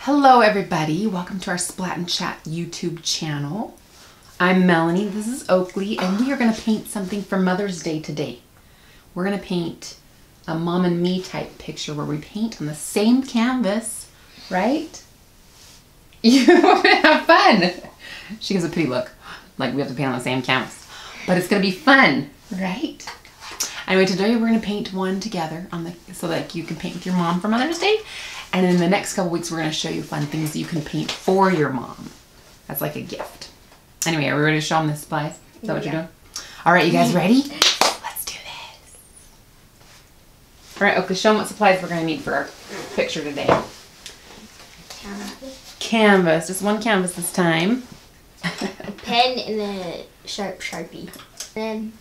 Hello everybody, welcome to our Splat and Chat YouTube channel. I'm Melanie, this is Oakley, and we are going to paint something for Mother's Day today. We're going to paint a mom and me type picture where we paint on the same canvas, right? You have fun! She gives a pity look, like we have to paint on the same canvas. But it's going to be fun, right? Anyway, today we're going to paint one together so that you can paint with your mom for Mother's Day. And in the next couple weeks, we're going to show you fun things that you can paint for your mom. That's like a gift. Anyway, are we ready to show them the supplies? Is that what you're doing? All right, you guys ready? Let's do this. All right, Oakley, show them what supplies we're going to need for our picture today. Canvas. Just one canvas this time. A pen and a Sharpie. Then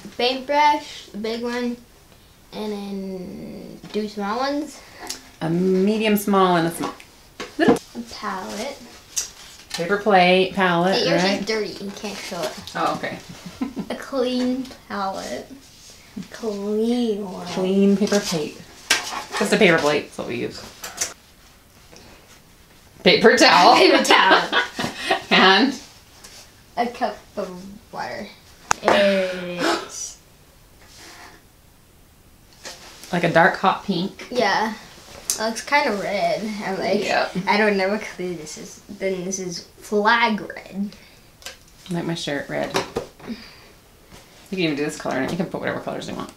a paintbrush, a big one, and then two small ones. A medium, small, and a small. Little. A palette. Paper plate, palette, Hey, yours right? is dirty. You can't show it. Oh, okay. A clean palette. Clean one. Clean paper plate. Just a paper plate. That's what we use. Paper towel. Paper towel. And A cup of water. It's like a dark hot pink. yeah. It looks kind of red. I'm like, Yep. I don't know what color this is. Then this is flag red. Like my shirt, red. You can even do this color in it. You can put whatever colors you want.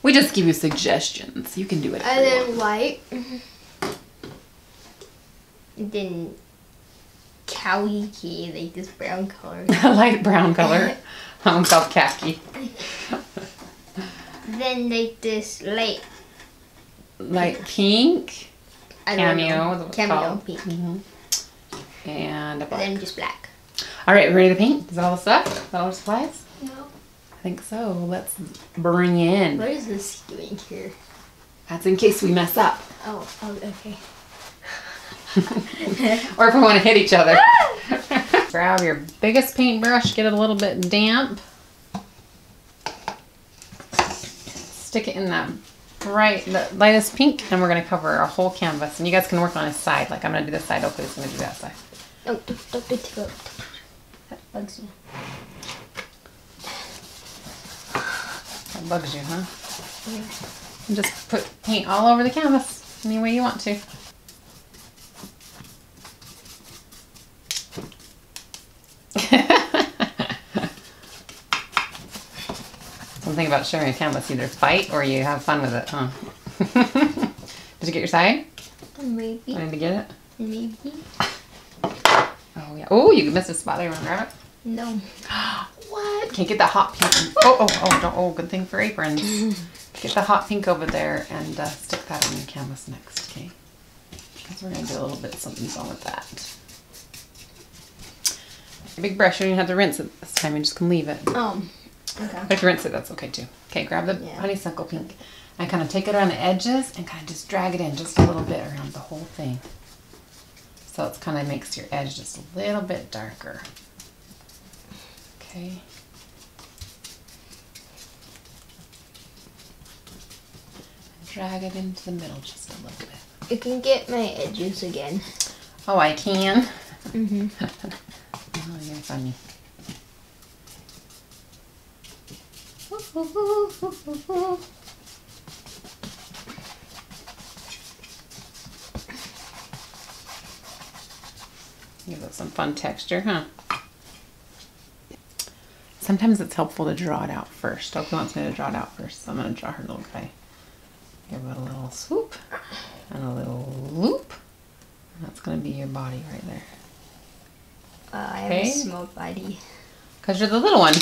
We just give you suggestions. You can do it. And then white. And then khaki, like this brown color. A light brown color. That one's called khaki. Then like this Light pink. I don't Cameo. know. Is what it's Cameo called. pink. And a black. Then just black. All right, ready to paint? Is that all the stuff? Is that all the supplies? No. I think so. Let's bring in. What is this doing here? That's in case we mess up. Oh, okay. Or if we want to hit each other. Grab your biggest paintbrush, get it a little bit damp. Stick it in that the lightest pink, and we're going to cover a whole canvas. And you guys can work on a side. Like I'm going to do this side, Oakley's going to do that side. No, don't do it. That bugs me. That bugs you, huh? Yeah. And just put paint all over the canvas any way you want to. Something about sharing a canvas, either fight or you have fun with it, huh? Did you get your side? Maybe. Wanted to get it? Maybe. Oh yeah. Oh, you missed a spot there. You want to grab it? No. What? Can't get the hot pink. Oh, good thing for aprons. Get the hot pink over there and stick that on your canvas next, okay? Because we're going to do a little bit something fun with that. Big brush, you don't have to rinse it this time. You just can leave it. Okay. If you rinse it, that's okay too. Okay, grab the honeysuckle pink and kind of take it around the edges and kind of just drag it in just a little bit around the whole thing. So it kind of makes your edge just a little bit darker. Okay. And drag it into the middle just a little bit. You can get my edges again. Oh, I can? Mm-hmm. Oh, you're funny. Give it some fun texture, huh? Sometimes it's helpful to draw it out first. Oakley wants me to draw it out first, so I'm going to draw her little guy. Give it a little swoop and a little loop. And that's going to be your body right there. I have a small body. Because you're the little one.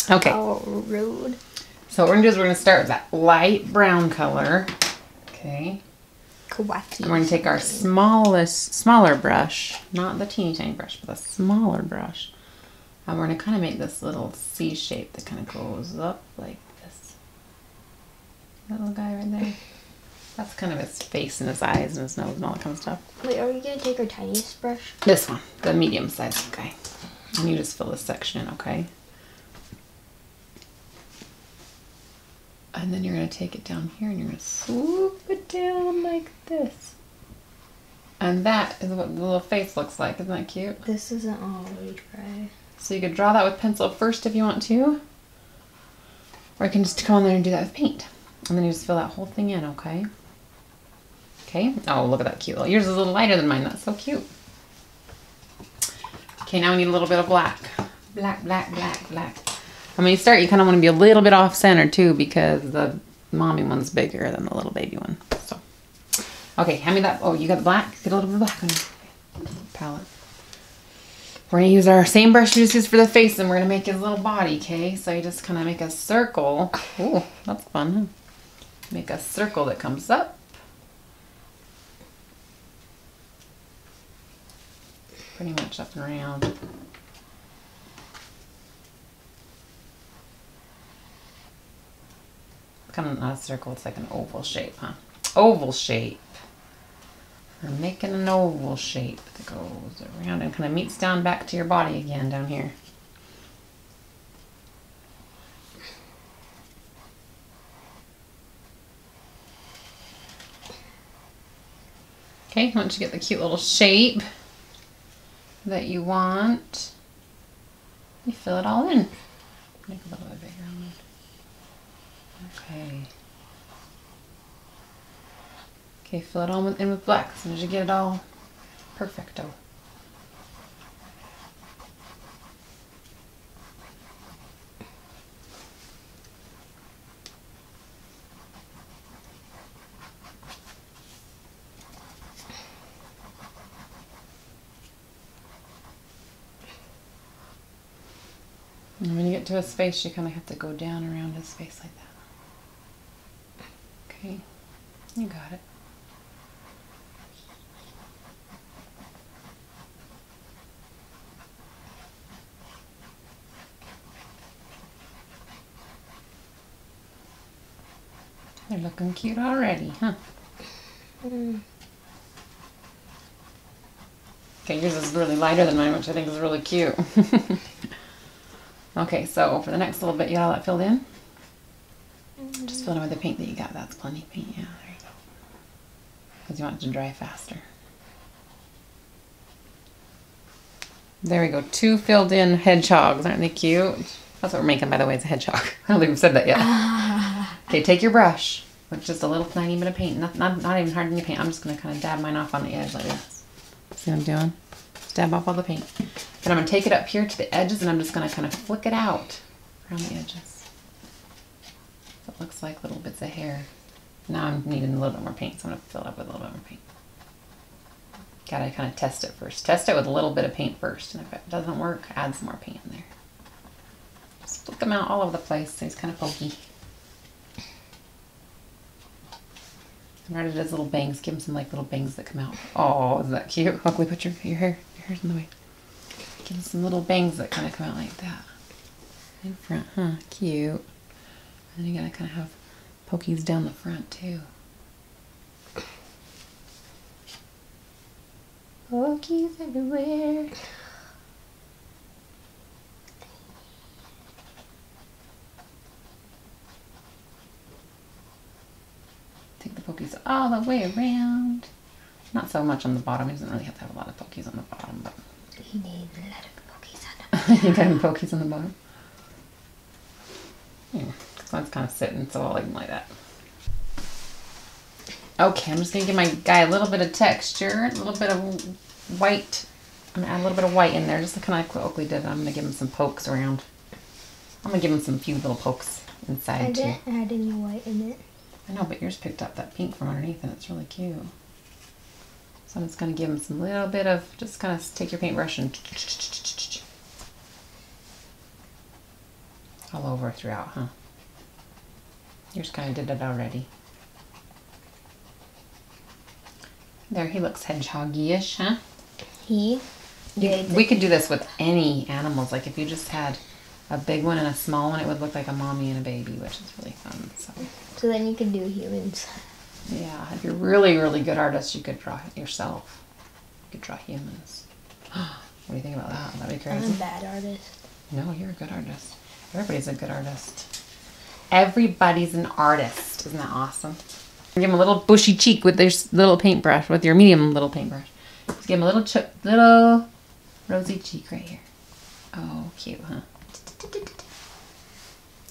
Okay. Oh, rude. So what we're going to do is we're going to start with that light brown color. Okay. Kawaii. And we're going to take our smaller brush, not the teeny tiny brush, but the smaller brush. And we're going to kind of make this little C shape that kind of goes up like this. That little guy right there. That's kind of his face and his eyes and his nose and all that kind of stuff. Wait, are we going to take our tiniest brush? This one, the medium sized guy. And you just fill this section in, okay? And then you're going to take it down here and you're going to swoop it down like this. And that is what the little face looks like. Isn't that cute? This isn't all the way dry. So you could draw that with pencil first if you want to. Or you can just come on there and do that with paint. And then you just fill that whole thing in, okay? Okay. Oh, look at that cute little. Yours is a little lighter than mine. That's so cute. Okay, now we need a little bit of black. Black, black, black, black. And when you start, you kind of want to be a little bit off center too, because the mommy one's bigger than the little baby one. So, okay, hand me that. Oh, you got the black? Get a little bit of black on your palette. We're going to use our same brush we just used for the face, and we're going to make his little body, okay? So you just kind of make a circle. Ooh, that's fun, huh? Make a circle that comes up. Pretty much up and around. Kind of not a circle, it's like an oval shape, huh? Oval shape. We're making an oval shape that goes around and kind of meets down back to your body again down here. Okay, once you get the cute little shape that you want, you fill it all in. Make a little bit bigger one. Okay. Okay, fill it all in with black as soon as you get it all perfecto. And when you get to his face, you kind of have to go down around his face like that. Okay, you got it. They're looking cute already, huh? Okay, yours is really lighter than mine, which I think is really cute. Okay, so for the next little bit, you got all that filled in? Just fill it in with the paint that you got. That's plenty of paint. Yeah, there you go. Because you want it to dry faster. There we go. 2 filled in hedgehogs. Aren't they cute? That's what we're making, by the way. It's a hedgehog. I don't think we've said that yet. Okay, take your brush with just a little tiny bit of paint. Not even hard any paint. I'm just going to kind of dab mine off on the edge like this. See what I'm doing? Just dab off all the paint. Then I'm going to take it up here to the edges, and I'm just going to kind of flick it out around the edges. So it looks like little bits of hair. Now I'm needing a little bit more paint, so I'm going to fill it up with a little bit more paint. Gotta kind of test it first. Test it with a little bit of paint first, and if it doesn't work, add some more paint in there. Just flick them out all over the place so he's kind of pokey. And right at his little bangs, give him some like little bangs that come out. Oh, is that cute? Oakley, put your hair's in the way. Give him some little bangs that kind of come out like that. In front, huh? Cute. And you gotta kind of have pokies down the front too. Pokies everywhere. Take the pokies all the way around. Not so much on the bottom. He doesn't really have to have a lot of pokies on the bottom, but he needs a lot of pokies on the bottom. You got any pokies on the bottom? Yeah, this one's kind of sitting, so I'll leave him like that. Okay, I'm just going to give my guy a little bit of texture, a little bit of white. I'm going to add a little bit of white in there, just to kind of like what Oakley did. I'm going to give him some pokes around. I'm going to give him some few little pokes inside too. I didn't add any white in it. I know, but yours picked up that pink from underneath, and it's really cute. So I'm just going to give him some little bit of, just kind of take your paintbrush and all over throughout, huh? Yours kind of did it already. There, he looks hedgehoggy-ish, huh? We could do this with any animals. Like if you just had a big one and a small one, it would look like a mommy and a baby, which is really fun. So then you could do humans. Yeah, if you're really, really good artist, you could draw it yourself. You could draw humans. What do you think about that? That'd be crazy. I'm a bad artist. No, you're a good artist. Everybody's a good artist. Everybody's an artist. Isn't that awesome? Give him a little bushy cheek with this little paintbrush, with your medium little paintbrush. Just give him a little rosy cheek right here. Oh, cute, huh?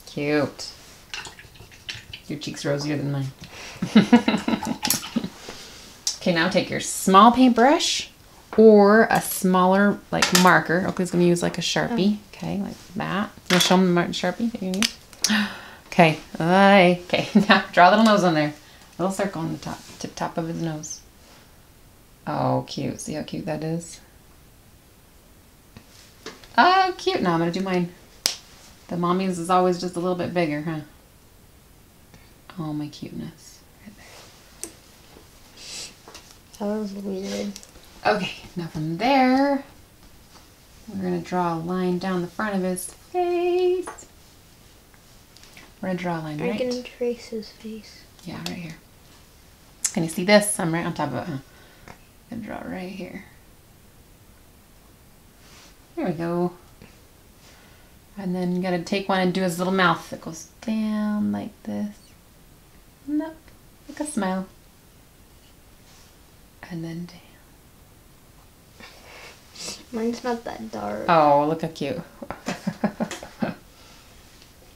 Cute. Your cheek's rosier than mine. Okay, now take your small paintbrush or a smaller like marker. Oakley's gonna use like a Sharpie. Okay, like that. You wanna show him the Sharpie that you use? Okay, okay. Now draw a little nose on there. A little circle on the top, top of his nose. Oh, cute. See how cute that is? Oh, cute. Now I'm gonna do mine. The mommy's is always just a little bit bigger, huh? Oh, my cuteness. Right there. That was weird. Okay, now from there, we're going to draw a line down the front of his face. We're going to draw a line right. I'm going to trace his face. Yeah, right here. Can you see this? I'm right on top of it, huh? I'm going to draw it right here. There we go. And then you got to take one and do his little mouth that goes down like this. Nope, like a smile. And then down. Mine's not that dark. Oh, look how cute.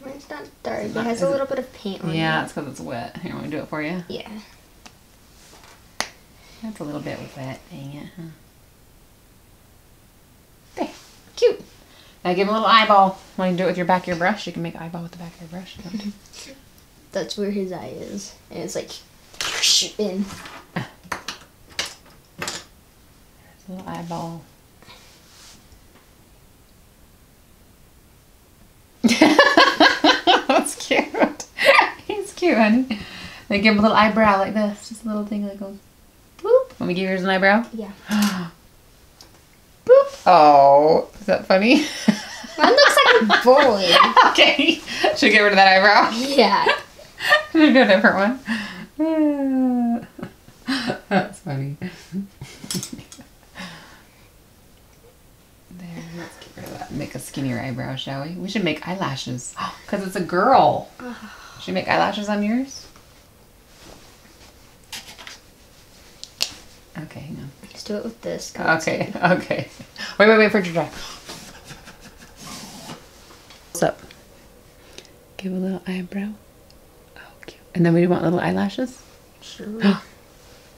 Mine's not dark. It has a little bit of paint on it. Yeah, it's because it's wet. Here, want me to do it for you? Yeah. That's a little bit wet, dang it, huh? There, cute. Now give him a little eyeball. Want to do it with your back of your brush? You can make an eyeball with the back of your brush. That's where his eye is. And it's like, in. There's a little eyeball. That's cute. He's cute, honey. Then give him a little eyebrow like this. Just a little thing that goes boop. Want me to give yours an eyebrow? Yeah. Boop. Oh, is that funny? Mine looks like a boy. Okay. Should we get rid of that eyebrow? Yeah. Should we do a different one? That's funny. There, let's get rid of that. Make a skinnier eyebrow, shall we? We should make eyelashes. Because it's a girl. Should we make eyelashes on yours? Okay, hang on. Let's do it with this. Okay, okay. Wait for it to dry. What's up? Give a little eyebrow. Oh, cute. And then we want little eyelashes? Sure.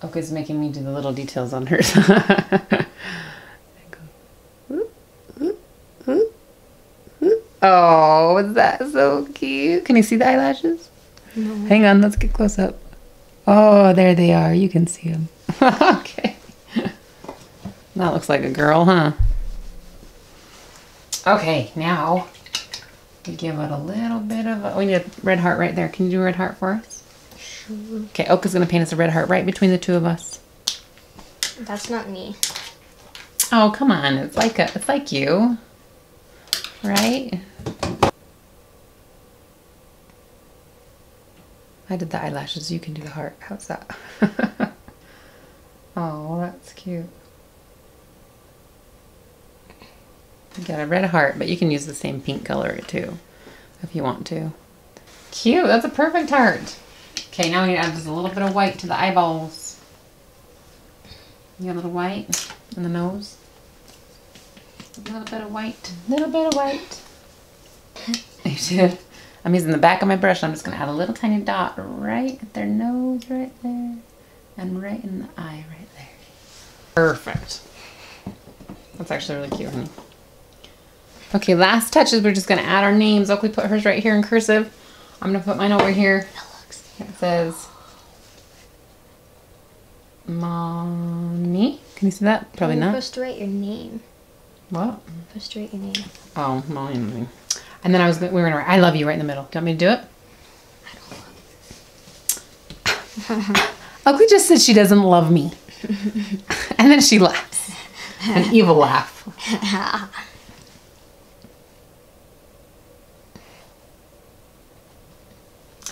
Oakley's making me do the little details on hers. Oh, is that so cute? Can you see the eyelashes? No. Hang on, let's get close up. Oh, there they are. You can see them. Okay. That looks like a girl, huh? Okay, now we give it a little bit of a... We need a red heart right there. Can you do a red heart for us? Sure. Okay, Oak is going to paint us a red heart right between the two of us. That's not me. Oh, come on. It's like you. Right? I did the eyelashes. You can do the heart. How's that? Oh, that's cute. You got a red heart, but you can use the same pink color too, if you want to. Cute. That's a perfect heart. Okay, now we need to add just a little bit of white to the eyeballs. You got a little white in the nose. A little bit of white. A little bit of white. You did. I'm using the back of my brush. I'm just going to add a little tiny dot right at their nose right there. And right in the eye right there. Perfect. That's actually really cute, honey. Okay, last touches. We're just going to add our names. Oakley put hers right here in cursive. I'm going to put mine over here. It says Mommy. Can you see that? Probably not. You're supposed to write your name. What? You're supposed to write your name. Oh, Mommy. And then we were gonna write I love you right in the middle. Do you want me to do it? I don't love you. Oakley just said she doesn't love me. And then she laughs. An evil laugh.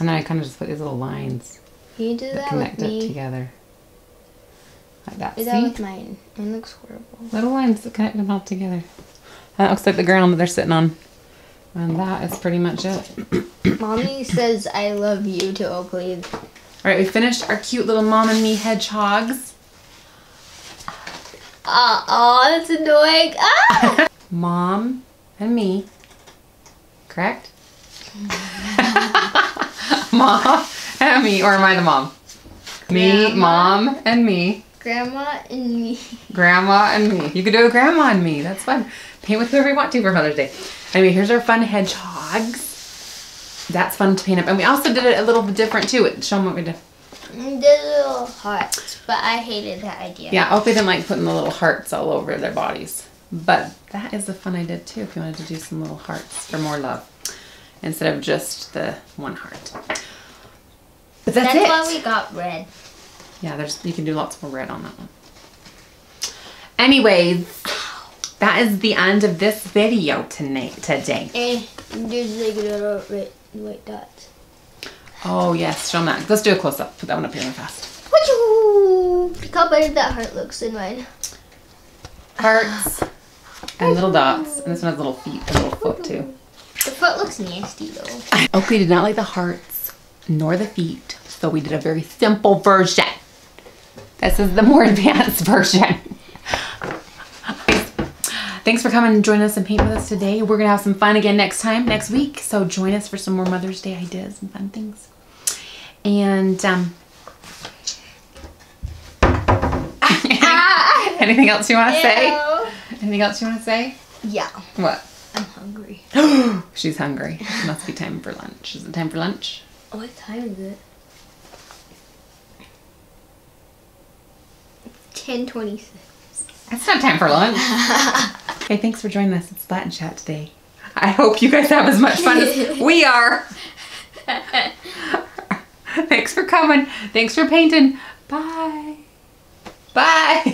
And then I kind of just put these little lines Can you do that connect with me? it together. Like that. Do See? that with mine. Mine looks horrible. Little lines that connect them all together. That looks like the ground that they're sitting on. And that is pretty much it. Mommy says I love you to Oakley. right, we finished our cute little Mom and Me hedgehogs. Oh, that's annoying. Ah! Mom and me. Correct? Mom and me. Or am I the mom? Me, Grandma. Mom, and me. Grandma and me. Grandma and me. You could do a grandma and me. That's fun. Paint with whoever you want to for Mother's Day. Anyway, here's our fun hedgehogs. That's fun to paint up. And we also did it a little bit different too. Show them what we did. We did little hearts, but I hated that idea. Yeah, Oakley didn't like putting the little hearts all over their bodies. But that is a fun idea too if you wanted to do some little hearts for more love. Instead of just the one heart. But that's it. Why we got red. Yeah, you can do lots more red on that one. Anyways, that is the end of this video today. And there's like little white dots. Oh yes, show them that. Let's do a close up. Put that one up here real fast. Look how better that heart looks in mine. Hearts and little dots. And this one has little feet and a little foot too. The foot looks nasty though. Oakley did not like the hearts nor the feet, so we did a very simple version. This is the more advanced version. Thanks for coming and joining us and painting with us today. We're going to have some fun again next week. So join us for some more Mother's Day ideas and fun things. And anything else you want to say? Anything else you want to say? Yeah. What? I'm hungry. She's hungry. It must be time for lunch. Is it time for lunch? What time is it? 10:26. It's not time for lunch. Okay, thanks for joining us at Splat and Chat today. I hope you guys have as much fun as we are. Thanks for coming. Thanks for painting. Bye. Bye.